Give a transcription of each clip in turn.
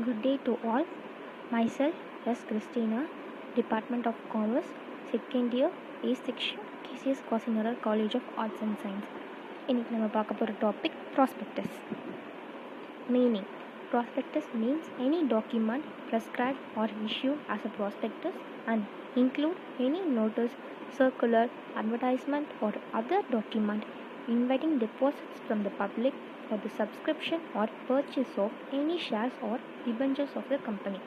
Good day to all. Myself S. Christina, Department of Commerce, second year, A section, KCS Cosinara College of Arts and Science. இன்னைக்கு நம்ம பார்க்க போகிற topic prospectus. Meaning, prospectus means any document prescribed or issued as a prospectus and include any notice, circular, advertisement or other document inviting deposits from the public for the subscription or purchase of any shares or debentures of the company.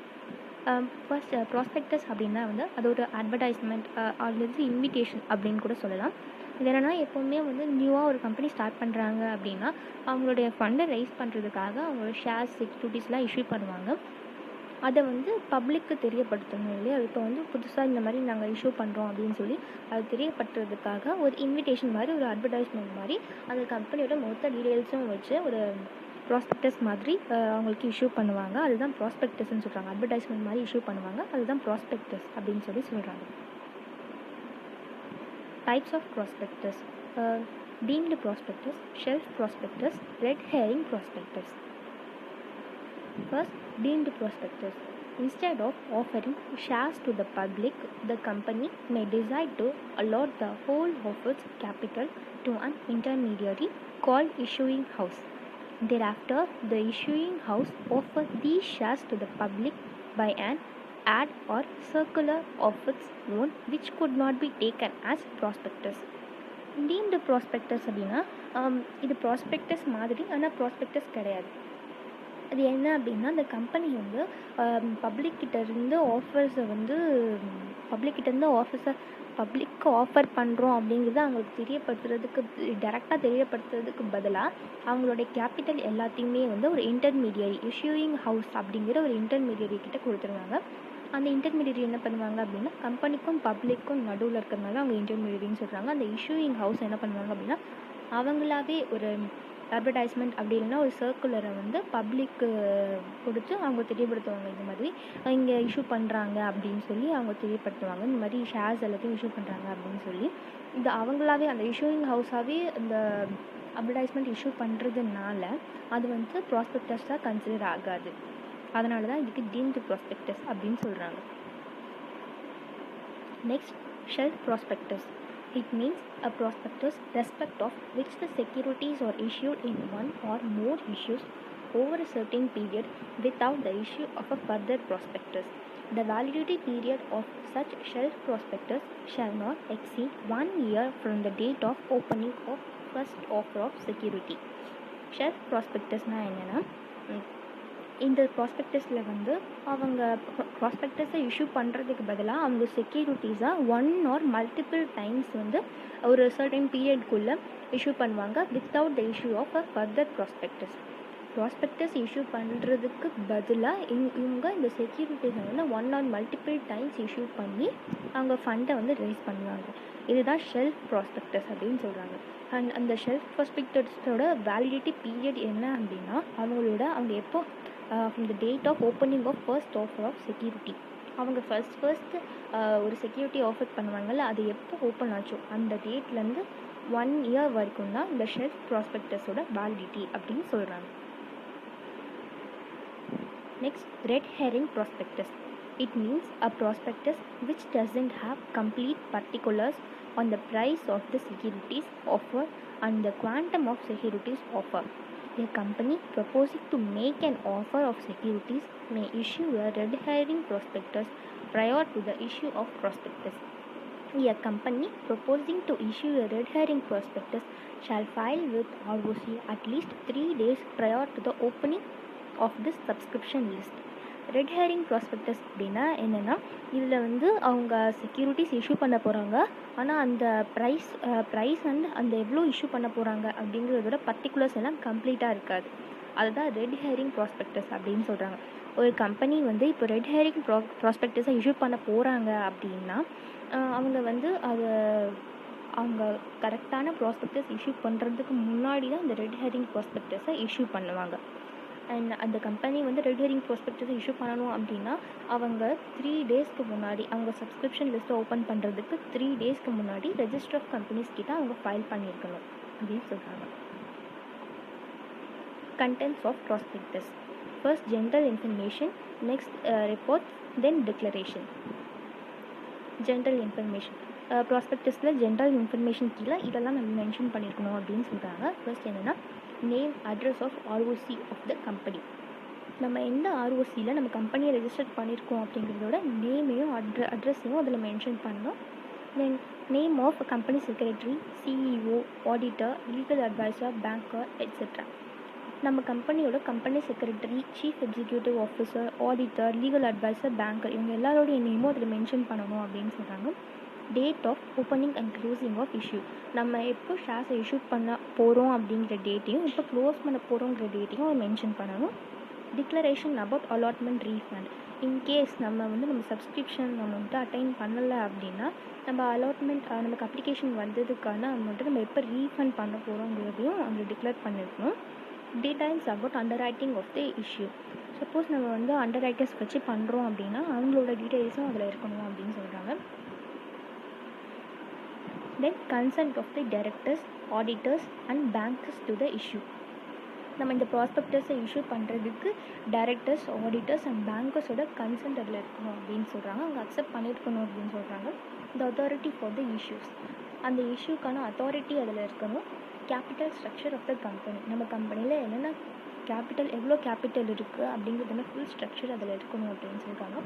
First prospectus அப்படின்னா வந்து அது ஒரு advertisement அல்லது invitation அப்படின்னு கூட சொல்லலாம். இது என்னென்னா எப்போவுமே வந்து நியூவாக ஒரு கம்பெனி ஸ்டார்ட் பண்ணுறாங்க அப்படின்னா அவங்களுடைய ஃபண்டை ரைஸ் பண்ணுறதுக்காக அவங்களோட ஷேர்ஸ் செக்யூரிட்டிஸ்லாம் இஷ்யூ பண்ணுவாங்க. அதை வந்து பப்ளிக்கு தெரியப்படுத்தணும் இல்லையா. இப்போ வந்து புதுசாக இந்த மாதிரி நாங்கள் இஷ்யூ பண்ணுறோம் அப்படின்னு சொல்லி அது தெரியப்படுத்துறதுக்காக ஒரு இன்விடேஷன் மாதிரி ஒரு அட்வர்டைஸ்மெண்ட் மாதிரி அந்த கம்பெனியோட மொத்த டீட்டெயில்ஸும் வச்சு ஒரு ப்ராஸ்பெக்டஸ் மாதிரி அவங்களுக்கு இஷ்யூ பண்ணுவாங்க. அதுதான் ப்ராஸ்பெக்டஸ்ன்னு சொல்கிறாங்க. அட்வர்டைஸ்மெண்ட் மாதிரி இஷ்யூ பண்ணுவாங்க, அதுதான் ப்ராஸ்பெக்டஸ் அப்படின்னு சொல்லி சொல்கிறாங்க. Types of prospectus: deemed prospectus, shelf prospectus, red herring prospectus. First, deemed prospectus. Instead of offering shares to the public, the company may decide to allot the whole of its capital to an intermediary called issuing house. Thereafter, the issuing house offers these shares to the public by an ad or circular of its own, which could not be taken as prospectus. Deemed prospectus அப்படின்னா இது prospectus மாதிரி, ஆனால் prospectus கிடையாது. அது என்ன அப்படின்னா அந்த company வந்து பப்ளிக்கிட்டேருந்து ஆஃபர்ஸை வந்து பப்ளிக்கு ஆஃபர் பண்ணுறோம் அப்படிங்கிறத அவங்களுக்கு தெரியப்படுத்துறதுக்கு டேரெக்டாக தெரியப்படுத்துறதுக்கு பதிலாக அவங்களுடைய கேபிட்டல் எல்லாத்தையுமே வந்து ஒரு இன்டர்மீடியரி இஷ்யூயிங் ஹவுஸ் அப்படிங்கிற ஒரு இன்டர்மீடியரி கிட்ட கொடுத்துருவாங்க. அந்த இன்டர்மீடியரி என்ன பண்ணுவாங்க அப்படின்னா கம்பெனிக்கும் பப்ளிக்கும் நடுவில் இருக்கிறதுனால அவங்க இன்டர்மீடியரின்னு சொல்கிறாங்க. அந்த இஷ்யூயிங் ஹவுஸ் என்ன பண்ணுவாங்க அப்படின்னா அவங்களாவே ஒரு அட்வர்டைஸ்மெண்ட் அப்படி இல்லைன்னா ஒரு சர்க்குலரை வந்து பப்ளிக்கு கொடுத்து அவங்க தெரியப்படுத்துவாங்க. இந்த மாதிரி இங்கே இஷ்யூ பண்ணுறாங்க அப்படின்னு சொல்லி அவங்க தெரியப்படுத்துவாங்க. இந்த மாதிரி ஷேர்ஸ் எல்லாத்தையும் இஷ்யூ பண்ணுறாங்க அப்படின்னு சொல்லி இது அவங்களாவே அந்த இஷ்யூயிங் ஹவுஸாகவே இந்த அட்வர்டைஸ்மெண்ட் இஷ்யூ பண்ணுறதுனால அது வந்து ப்ராஸ்பெக்டஸாக கன்சிடர் ஆகாது. அதனால தான் இதுக்கு டீம்டு ப்ராஸ்பெக்டஸ் அப்படின்னு சொல்கிறாங்க. Next, shelf prospectus. It means a prospectus respect of which the securities are issued in one or more issues over a certain period without the issue of a further prospectus. The validity period of such shelf prospectus shall not exceed 1 year from the date of opening of first offer of security. Shelf prospectus na enna இந்த ப்ராஸ்பெக்டஸில் வந்து அவங்க ப்ராஸ்பெக்டஸை issue பண்ணுறதுக்கு பதிலாக அவங்க செக்யூரிட்டிஸாக one or multiple times வந்து ஒரு certain பீரியட்குள்ளே இஷ்யூ பண்ணுவாங்க without the issue of a further prospectus issue பண்ணுறதுக்கு பதிலாக இவங்க இந்த செக்யூரிட்டிஸை வந்து one or multiple times issue பண்ணி அவங்க ஃபண்டை வந்து ரைஸ் பண்ணுவாங்க. இதுதான் ஷெல்ஃப் ப்ராஸ்பெக்டஸ் அப்படின்னு சொல்கிறாங்க. அண்ட் அந்த ஷெல்ஃப் ப்ராஸ்பெக்டஸோட வேலிடிட்டி பீரியட் என்ன அப்படின்னா அவங்க எப்போ from the date of opening of first offer of security. அவங்க ஃபர்ஸ்ட் ஒரு செக்யூரிட்டி ஆஃபர் பண்ணுவாங்கள்ல, அது எப்போ ஓப்பன் ஆச்சோ அந்த டேட்லேருந்து 1 year வரைக்கும் தான் இந்த ஷெல்ஃப் ப்ராஸ்பெக்டஸோட வேலிடிட்டி அப்படின்னு சொல்கிறாங்க. Next, red herring prospectus. It means a prospectus which doesn't have complete particulars on the price of the securities offered and the quantum of securities offered. A company proposing to make an offer of securities may issue a red herring prospectus prior to the issue of prospectus. A company proposing to issue a red herring prospectus shall file with ROC at least 3 days prior to the opening of this subscription list. Red herring prospectus அப்படின்னா என்னென்னா இதில் வந்து அவங்க securities issue பண்ண போகிறாங்க, ஆனால் அந்த price and அந்த எவ்வளோ இஷ்யூ பண்ண போகிறாங்க அப்படிங்கிறதோட பர்டிகுலர்ஸ் எல்லாம் கம்ப்ளீட்டாக இருக்காது. அதுதான் ரெட் ஹேரிங் ப்ராஸ்பெக்டஸ் அப்படின்னு சொல்கிறாங்க. ஒரு கம்பெனி வந்து இப்போ ரெட் ஹேரிங் ப்ராஸ்பெக்டஸை இஷ்யூ பண்ண போகிறாங்க அப்படின்னா அவங்க வந்து அவங்க கரெக்டான ப்ராஸ்பெக்டஸ் இஷ்யூ பண்ணுறதுக்கு முன்னாடி தான் இந்த ரெட் ஹேரிங் ப்ராஸ்பெக்டஸை இஷ்யூ பண்ணுவாங்க. அண்ட் அந்த கம்பெனி வந்து ரெட் ஹேரிங் ப்ராஸ்பெக்டஸை இஷ்யூ பண்ணணும் அப்படின்னா அவங்க 3 டேஸ்க்கு முன்னாடி அவங்க சப்ஸ்கிரிப்ஷன் லிஸ்ட்டை ஓப்பன் பண்ணுறதுக்கு 3 டேஸ்க்கு முன்னாடி ரெஜிஸ்டர் ஆஃப் கம்பெனிஸ் கிட்ட அவங்க ஃபைல் பண்ணியிருக்கணும் அப்படின்னு சொல்கிறாங்க. Contents of prospectus. First general information, next report, then declaration. General information, ப்ராஸ்பெக்டஸில் ஜென்ரல் இன்ஃபர்மேஷன் கீழே இதெல்லாம் நம்ம மென்ஷன் பண்ணியிருக்கணும் அப்படின்னு சொல்கிறாங்க. ஃபர்ஸ்ட் என்னென்னா name, address of ROC of the company. நம்ம எந்த ஆர்ஓசியில் நம்ம கம்பெனியை ரெஜிஸ்டர் பண்ணியிருக்கோம் அப்படிங்கிறதோட நேமையும் அட்ரஸையும் அதில் மென்ஷன் பண்ணணும். Then name of company secretary, CEO, auditor, legal adviser, banker, etcetera. நம்ம கம்பெனியோட company secretary, chief executive officer, auditor, legal adviser, banker இவங்க எல்லாரோடைய நேமும் அதில் மென்ஷன் பண்ணணும் அப்படின்னு சொல்கிறாங்க. Date of opening and closing of issue, நம்ம எப்போ ஷேர்ஸை இஷ்யூ பண்ண போகிறோம் அப்படிங்கிற டேட்டையும் எப்போ க்ளோஸ் பண்ண போகிறோங்கிற டேட்டையும் மென்ஷன் பண்ணணும். Declaration about allotment refund, in case நம்ம சப்ஸ்கிரிப்ஷன் அமௌண்ட்டு அட்டைன் பண்ணலை அப்படின்னா நம்ம அலாட்மெண்ட் நமக்கு அப்ளிகேஷன் வந்ததுக்கான அமௌண்ட்டு நம்ம எப்போ ரீஃபண்ட் பண்ண போகிறோங்கிறதையும் அங்கே டிக்ளேர் பண்ணியிருக்கணும். Details about underwriting of the issue, suppose நம்ம அண்டர் ரைட்டர்ஸ் வச்சு பண்ணுறோம் அப்படின்னா அவங்களோட டீட்டெயில்ஸும் அதில் இருக்கணும் அப்படின்னு சொல்கிறாங்க. Then consent of the directors, auditors and bankers to the issue. நம்ம இந்த ப்ராஸ்பெக்டஸை இஷ்யூ பண்ணுறதுக்கு டைரக்டர்ஸ், ஆடிட்டர்ஸ் அண்ட் பேங்கர்ஸோட கன்சென்ட் அதில் இருக்கணும் அப்படின்னு சொல்கிறாங்க. அவங்க அக்செப்ட் பண்ணியிருக்கணும் அப்படின்னு சொல்கிறாங்க. The authority for the issues, அந்த இஷ்யூக்கான அத்தாரிட்டி அதில் இருக்கணும். Capital structure of the company, நம்ம கம்பெனியில் என்னென்ன கேபிட்டல், எவ்வளோ கேபிட்டல் இருக்குது அப்படிங்கிறதுன ஃபுல் ஸ்ட்ரக்சர் அதில் இருக்கணும் அப்படின்னு சொல்கிறாங்க.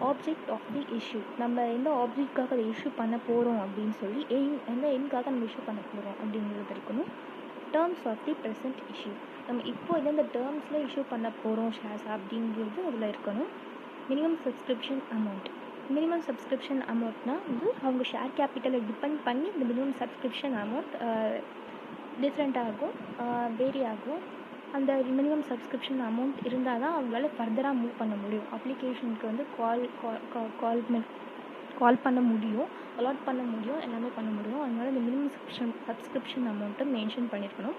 ஆப்ஜெக்ட் ஆஃப் தி இஷ்யூ, நம்ம எந்த ஆப்ஜெக்ட்காக அதை இஷ்யூ பண்ண போகிறோம் அப்படின்னு சொல்லி எந்த எண்ணுக்காக நம்ம இஷ்யூ பண்ண போகிறோம் அப்படிங்கிறது இருக்கணும். Terms of the present issue, நம்ம இப்போ எந்தெந்த டேர்ம்ஸில் இஷ்யூ பண்ண போகிறோம் ஷேர்ஸ் அப்படிங்கிறது அதில் இருக்கணும். Minimum subscription amount, minimum subscription அமௌண்ட்னா அவங்க ஷேர் கேபிட்டலை டிபெண்ட் பண்ணி இந்த மினிமம் சப்ஸ்கிரிப்ஷன் அமௌண்ட் டிஃப்ரெண்ட் ஆகும், வேரி ஆகும். அந்த மினிமம் சப்ஸ்கிரிப்ஷன் அமௌண்ட் இருந்தால் தான் அவங்களால ஃபர்தராக மூவ் பண்ண முடியும். அப்ளிகேஷனுக்கு கால் பண்ண முடியும், அலாட் பண்ண முடியும், எல்லாமே பண்ண முடியும். அதனால இந்த மினிமம் சப்ஸ்கிரிப்ஷன் அமௌண்ட்டை மென்ஷன் பண்ணியிருக்கணும்.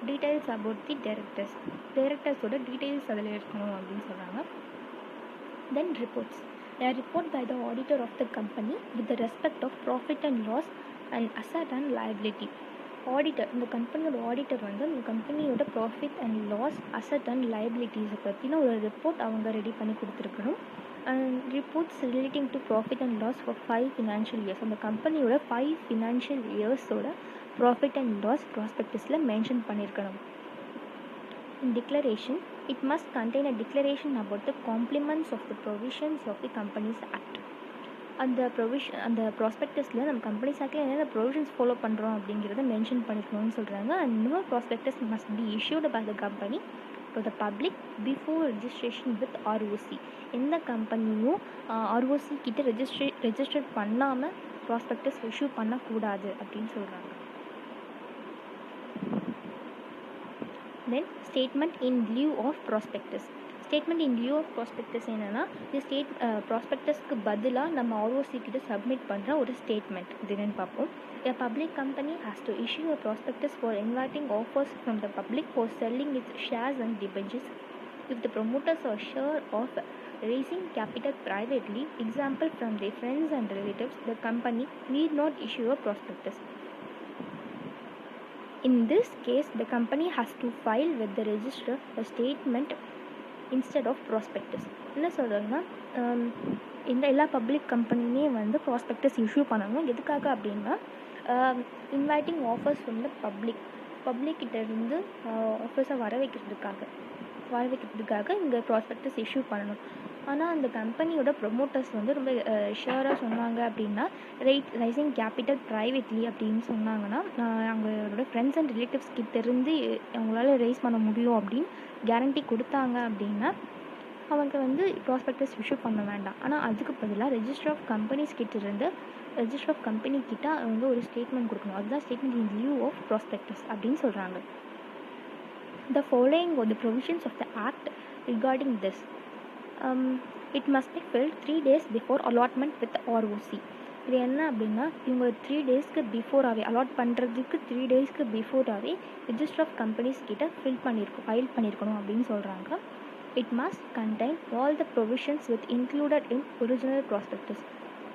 டீட்டெயில்ஸ் அபவுட் தி டைரக்டர்ஸோட டீட்டெயில்ஸ் அதில் இருக்கணும் அப்படின்னு சொல்கிறாங்க. தென் reports, a report by the auditor of the company with the respect of profit and loss and asset and liability. Auditor, இந்த கம்பெனியோட ஆடிட்டர் இந்த கம்பெனியோட profit and loss, asset and லைபிலிட்டிஸை பற்றின ஒரு ரிப்போர்ட் அவங்க ரெடி பண்ணி கொடுத்துருக்கணும். And reports relating to profit and loss for 5 financial years, அந்த கம்பெனியோட 5 ஃபினான்ஷியல் இயர்ஸோட ப்ராஃபிட் அண்ட் லாஸ் ப்ராஸ்பெக்டஸில் மென்ஷன் பண்ணியிருக்கணும். Declaration, it must contain a declaration about the complements of the provisions of the Companies Act. அந்த ப்ராஸ்பெக்டஸில் நம்ம companies ஆக்டில் என்னென்ன provisions follow பண்ணுறோம் அப்படிங்கிறத மென்ஷன் பண்ணிக்கணும்னு சொல்கிறாங்க. And no prospectus must be issued by the company to the public before registration with ROC. எந்த கம்பெனியும் ஆர்ஓசி கிட்ட ரெஜிஸ்டர் பண்ணாமல் ப்ராஸ்பெக்டஸ் இஷ்யூ பண்ணக்கூடாது அப்படின்னு சொல்கிறாங்க. Then statement in lieu of prospectus. Statement in lieu of prospectus என்னென்னா, இது ப்ராஸ்பெக்டஸ்க்கு பதிலாக நம்ம ஆர்ஓசி கிட்ட சப்மிட் பண்ணுற ஒரு ஸ்டேட்மெண்ட். இது என்னென்னு பார்ப்போம். A public company has to issue a prospectus for inviting offers from the public for selling its shares and debentures. If the promoters are sure of raising capital privately, example from their friends and relatives, the company need not issue a prospectus. In this case, the company has to file with the registrar a statement instead of prospectus. என்ன சொல்கிறதுனா, இந்த எல்லா public கம்பெனியுமே prospectus issue பண்ணணும். எதுக்காக அப்படின்னா, inviting offers from the பப்ளிக்கிட்ட இருந்து ஆஃபர்ஸை வர வைக்கிறதுக்காக இங்கே ப்ராஸ்பெக்டஸ் இஷ்யூ பண்ணணும். ஆனால் அந்த கம்பெனியோட ப்ரொமோட்டர்ஸ் ரொம்ப ஷியராக சொன்னாங்க அப்படின்னா, ரைசிங் கேபிட்டல் ப்ரைவேட்லி அப்படின்னு சொன்னாங்கன்னா, அவங்களோட ஃப்ரெண்ட்ஸ் அண்ட் ரிலேட்டிவ்ஸ் கிட்டேருந்து அவங்களால ரைஸ் பண்ண முடியும் அப்படின்னு கேரண்டி கொடுத்தாங்க அப்படின்னா அவங்க ப்ராஸ்பெக்டஸ் இஷ்யூ பண்ண வேண்டாம். ஆனால் அதுக்கு பதிலாக ரெஜிஸ்டர் ஆஃப் கம்பெனி கிட்ட ஒரு ஸ்டேட்மெண்ட் கொடுக்கணும். அதுதான் statement in lieu of prospectus அப்படின்னு சொல்கிறாங்க. The following are the provisions of the act regarding this. It must be filled 3 days before allotment with ROC. இது என்ன அப்படின்னா, இவங்க 3 டேஸ்க்கு பிஃபோராகவே அலாட் பண்ணுறதுக்கு 3 டேஸ்க்கு பிஃபோராகவே ரெஜிஸ்டர் ஆஃப் கம்பெனிஸ் கிட்ட ஃபைல் பண்ணியிருக்கணும் அப்படின்னு சொல்கிறாங்க. It must contain all the provisions with included in original prospectus.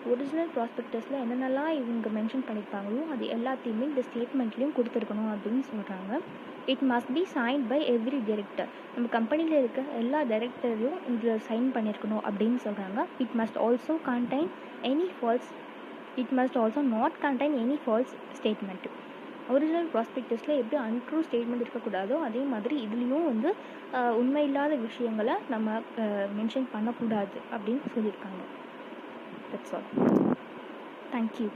Original ப்ராஸ்பெக்டஸில் என்னென்னலாம் இவங்க மென்ஷன் பண்ணியிருப்பாங்களோ அது எல்லாத்தையுமே இந்த ஸ்டேட்மெண்ட்லேயும் கொடுத்துருக்கணும் அப்படின்னு சொல்கிறாங்க. It must be signed by every director. நம்ம கம்பெனியில் இருக்க எல்லா டைரக்டரையும் இதில் சைன் பண்ணியிருக்கணும் அப்படின்னு சொல்கிறாங்க. It must also not contain any false statement. Original ப்ராஸ்பெக்டஸில் எப்படி அன்ட்ரூ ஸ்டேட்மெண்ட் இருக்கக்கூடாதோ அதே மாதிரி இதுலேயும் வந்து உண்மை இல்லாத விஷயங்களை நம்ம மென்ஷன் பண்ணக்கூடாது அப்படின்னு சொல்லியிருக்காங்க. That's all. தேங்க்யூ.